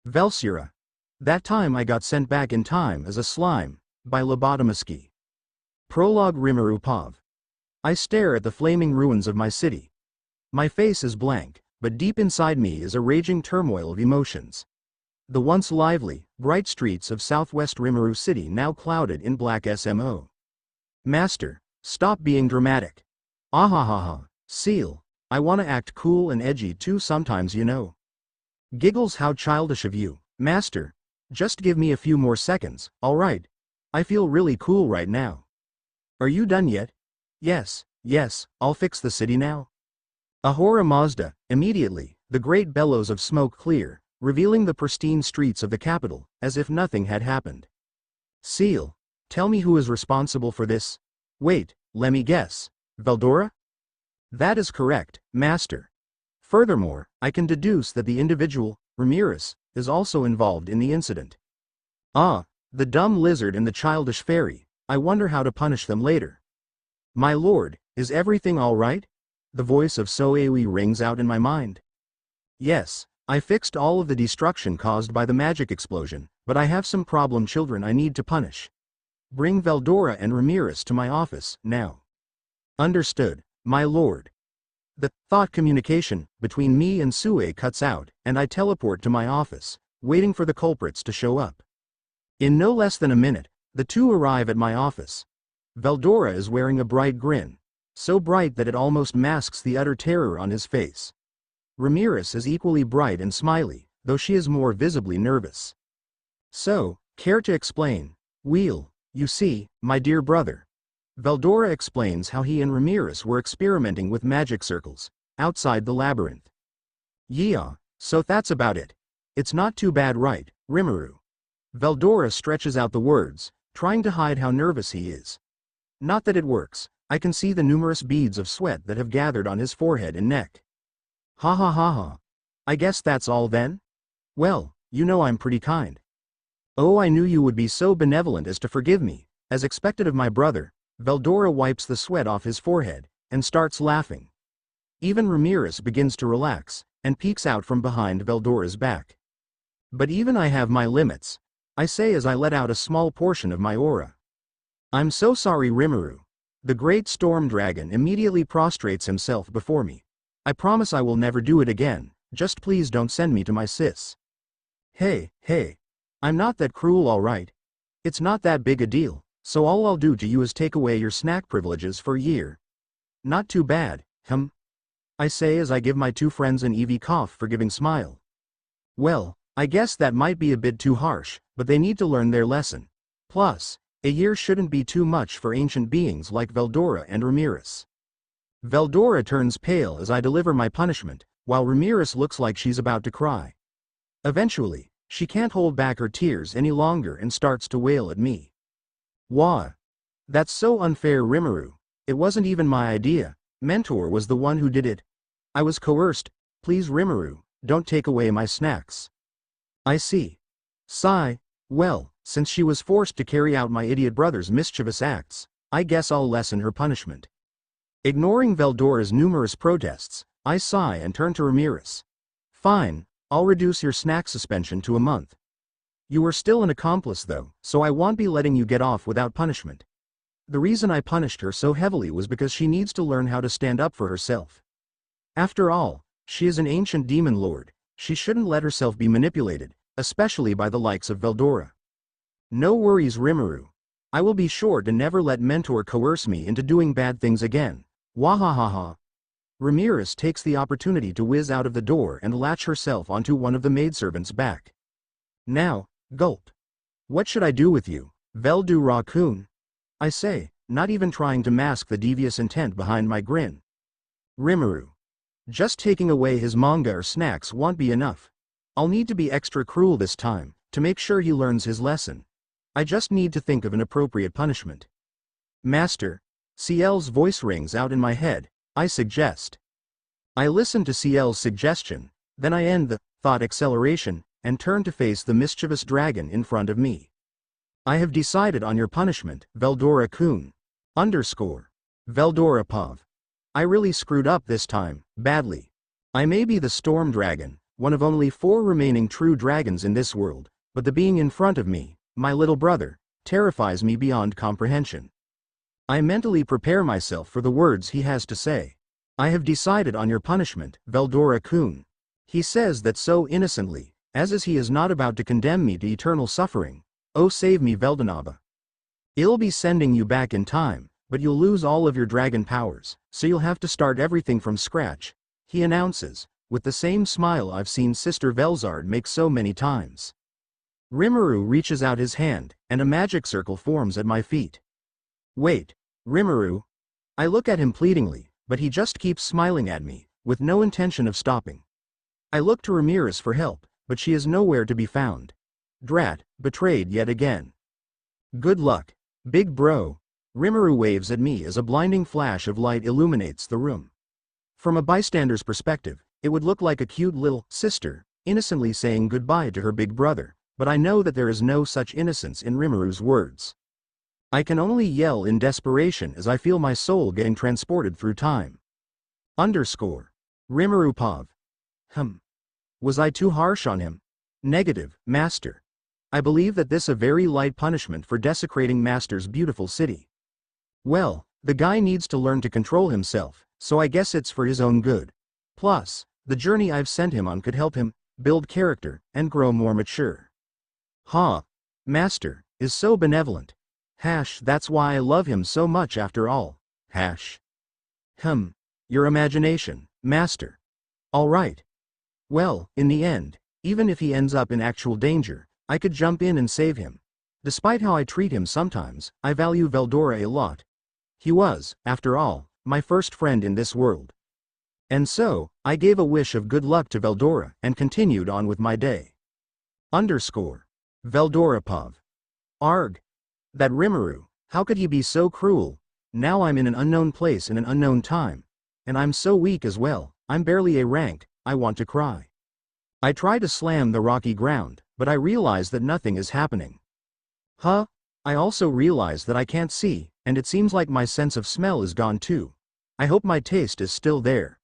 Velsura. That time I got sent back in time as a slime, by Lobotomiskii. Prologue Rimuru Pav. I stare at the flaming ruins of my city. My face is blank, but deep inside me is a raging turmoil of emotions. The once lively, bright streets of southwest Rimuru City now clouded in black smo. Master, stop being dramatic. Ahahaha, Seal, I wanna act cool and edgy too sometimes you know. Giggles, how childish of you, Master. Just give me a few more seconds, alright? I feel really cool right now. Are you done yet? Yes, I'll fix the city now. Ahura Mazda, immediately, the great bellows of smoke clear, revealing the pristine streets of the capital, as if nothing had happened. Seal, tell me who is responsible for this? Wait, let me guess. Veldora? That is correct, Master. Furthermore, I can deduce that the individual, Rimuru, is also involved in the incident. Ah, the dumb lizard and the childish fairy, I wonder how to punish them later. My lord, is everything all right? The voice of Soewi rings out in my mind. Yes, I fixed all of the destruction caused by the magic explosion, but I have some problem children I need to punish. Bring Veldora and Rimuru to my office, now. Understood, my lord. The thought communication between me and Sue cuts out, and I teleport to my office, waiting for the culprits to show up. In no less than a minute, the two arrive at my office. Veldora is wearing a bright grin, so bright that it almost masks the utter terror on his face. Rimuru is equally bright and smiley, though she is more visibly nervous. So, care to explain? Wheel, you see, my dear brother. Veldora explains how he and Rimuru were experimenting with magic circles, outside the labyrinth. Yeah, so that's about it. It's not too bad, right, Rimuru? Veldora stretches out the words, trying to hide how nervous he is. Not that it works, I can see the numerous beads of sweat that have gathered on his forehead and neck. Ha ha ha ha. I guess that's all then? Well, you know I'm pretty kind. Oh, I knew you would be so benevolent as to forgive me, as expected of my brother. Veldora wipes the sweat off his forehead, and starts laughing. Even Rimuru begins to relax, and peeks out from behind Veldora's back. But even I have my limits, I say as I let out a small portion of my aura. I'm so sorry, Rimuru. The great storm dragon immediately prostrates himself before me. I promise I will never do it again, just please don't send me to my sis. Hey, I'm not that cruel, alright? It's not that big a deal. So all I'll do to you is take away your snack privileges for a year. Not too bad, I say as I give my two friends an Eevee cough-forgiving smile. Well, I guess that might be a bit too harsh, but they need to learn their lesson. Plus, a year shouldn't be too much for ancient beings like Veldora and Rimuru. Veldora turns pale as I deliver my punishment, while Rimuru looks like she's about to cry. Eventually, she can't hold back her tears any longer and starts to wail at me. Wah! That's so unfair, Rimuru. It wasn't even my idea. Mentor was the one who did it. I was coerced. Please, Rimuru, don't take away my snacks. I see. Sigh. Well, since she was forced to carry out my idiot brother's mischievous acts, I guess I'll lessen her punishment. Ignoring Veldora's numerous protests, I sigh and turn to Rimuru. Fine, I'll reduce your snack suspension to a month. You are still an accomplice though, so I won't be letting you get off without punishment. The reason I punished her so heavily was because she needs to learn how to stand up for herself. After all, she is an ancient demon lord, she shouldn't let herself be manipulated, especially by the likes of Veldora. No worries, Rimuru. I will be sure to never let Mentor coerce me into doing bad things again. Wahahaha. Rimuru takes the opportunity to whiz out of the door and latch herself onto one of the maidservants' back. Now, gulp. What should I do with you, Veldora-kun? I say, not even trying to mask the devious intent behind my grin. Rimuru. Just taking away his manga or snacks won't be enough. I'll need to be extra cruel this time, to make sure he learns his lesson. I just need to think of an appropriate punishment. Master, CL's voice rings out in my head, I suggest. I listen to CL's suggestion, then I end the thought acceleration, and turn to face the mischievous dragon in front of me. I have decided on your punishment, Veldora-kun. Veldora Pav. I really screwed up this time, badly. I may be the storm dragon, one of only 4 remaining true dragons in this world, but the being in front of me, my little brother, terrifies me beyond comprehension. I mentally prepare myself for the words he has to say. I have decided on your punishment, Veldora-kun. He says that so innocently, as he is not about to condemn me to eternal suffering. Oh, save me, Veldonaba. I'll be sending you back in time, but you'll lose all of your dragon powers, so you'll have to start everything from scratch, he announces, with the same smile I've seen Sister Velsura make so many times. Rimuru reaches out his hand, and a magic circle forms at my feet. Wait, Rimuru. I look at him pleadingly, but he just keeps smiling at me, with no intention of stopping. I look to Ramirez for help, but she is nowhere to be found. Drat, betrayed yet again. Good luck, big bro. Rimuru waves at me as a blinding flash of light illuminates the room. From a bystander's perspective, it would look like a cute little sister, innocently saying goodbye to her big brother, but I know that there is no such innocence in Rimuru's words. I can only yell in desperation as I feel my soul getting transported through time. Rimuru Pav. Was I too harsh on him? Negative, Master. I believe that this a very light punishment for desecrating Master's beautiful city. Well, the guy needs to learn to control himself, so I guess it's for his own good. Plus, the journey I've sent him on could help him build character and grow more mature. Master is so benevolent. That's why I love him so much after all. Your imagination, Master. All right. Well, in the end, even if he ends up in actual danger, I could jump in and save him. Despite how I treat him sometimes, I value Veldora a lot. He was, after all, my first friend in this world. And so, I gave a wish of good luck to Veldora and continued on with my day. Veldora Pav. Arg. That Rimuru, how could he be so cruel? Now I'm in an unknown place in an unknown time. And I'm so weak as well, I'm barely a rank, I want to cry. I try to slam the rocky ground, but I realize that nothing is happening. I also realize that I can't see, and it seems like my sense of smell is gone too. I hope my taste is still there.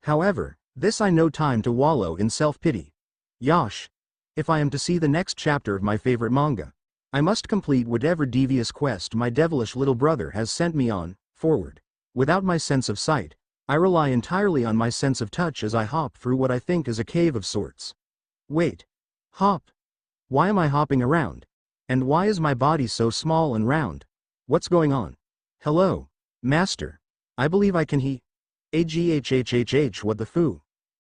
However, this I know time to wallow in self-pity. If I am to see the next chapter of my favorite manga, I must complete whatever devious quest my devilish little brother has sent me on, forward. Without my sense of sight, I rely entirely on my sense of touch as I hop through what I think is a cave of sorts. Wait. Hop. Why am I hopping around? And why is my body so small and round? What's going on? Hello, Master. I believe I can What the foo?